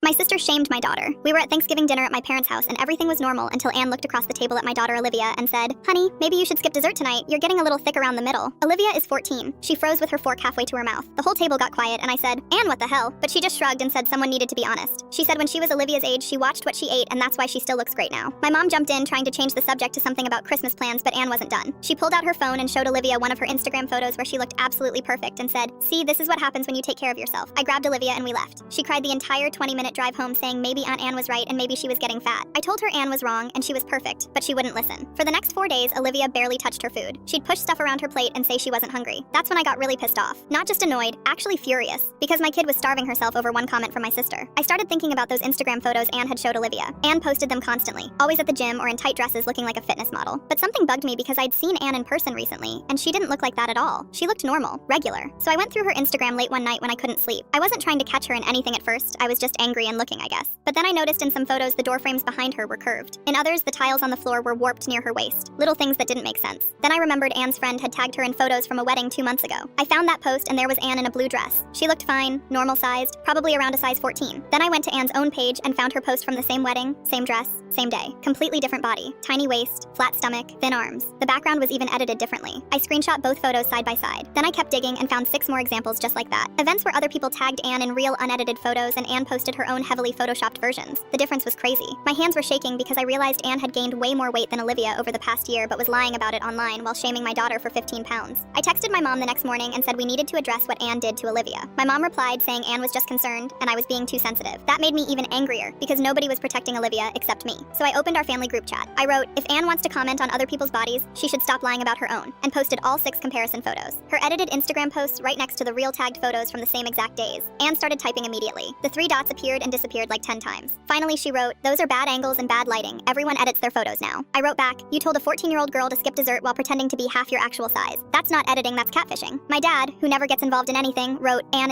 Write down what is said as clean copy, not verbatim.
My sister shamed my daughter. We were at Thanksgiving dinner at my parents' house and everything was normal until Anne looked across the table at my daughter Olivia and said, "Honey, maybe you should skip dessert tonight. You're getting a little thick around the middle." Olivia is 14. She froze with her fork halfway to her mouth. The whole table got quiet and I said, "Anne, what the hell?" But she just shrugged and said someone needed to be honest. She said when she was Olivia's age, she watched what she ate and that's why she still looks great now. My mom jumped in trying to change the subject to something about Christmas plans, but Anne wasn't done. She pulled out her phone and showed Olivia one of her Instagram photos where she looked absolutely perfect and said, "See, this is what happens when you take care of yourself." I grabbed Olivia and we left. She cried the entire 20-minute drive home saying maybe Aunt Anne was right and maybe she was getting fat. I told her Anne was wrong and she was perfect, but she wouldn't listen. For the next 4 days, Olivia barely touched her food. She'd push stuff around her plate and say she wasn't hungry. That's when I got really pissed off. Not just annoyed, actually furious, because my kid was starving herself over one comment from my sister. I started thinking about those Instagram photos Anne had showed Olivia. Anne posted them constantly, always at the gym or in tight dresses looking like a fitness model. But something bugged me because I'd seen Anne in person recently, and she didn't look like that at all. She looked normal, regular. So I went through her Instagram late one night when I couldn't sleep. I wasn't trying to catch her in anything at first, I was just angry and looking, I guess. But then I noticed in some photos the door frames behind her were curved. In others, the tiles on the floor were warped near her waist. Little things that didn't make sense. Then I remembered Anne's friend had tagged her in photos from a wedding 2 months ago. I found that post and there was Anne in a blue dress. She looked fine, normal sized, probably around a size 14. Then I went to Anne's own page and found her post from the same wedding, same dress, same day. Completely different body, tiny waist, flat stomach, thin arms. The background was even edited differently. I screenshot both photos side by side. Then I kept digging and found 6 more examples just like that. Events where other people tagged Anne in real unedited photos and Anne posted her own heavily photoshopped versions. The difference was crazy. My hands were shaking because I realized Anne had gained way more weight than Olivia over the past year but was lying about it online while shaming my daughter for 15 pounds. I texted my mom the next morning and said we needed to address what Anne did to Olivia. My mom replied saying Anne was just concerned and I was being too sensitive. That made me even angrier because nobody was protecting Olivia except me. So I opened our family group chat. I wrote, "If Anne wants to comment on other people's bodies, she should stop lying about her own," and posted all 6 comparison photos. Her edited Instagram posts right next to the real tagged photos from the same exact days. Anne started typing immediately. The 3 dots appeared and disappeared like 10 times. Finally, she wrote, "Those are bad angles and bad lighting. Everyone edits their photos now." I wrote back, "You told a 14-year-old girl to skip dessert while pretending to be half your actual size. That's not editing, that's catfishing." My dad, who never gets involved in anything, wrote, "Anne is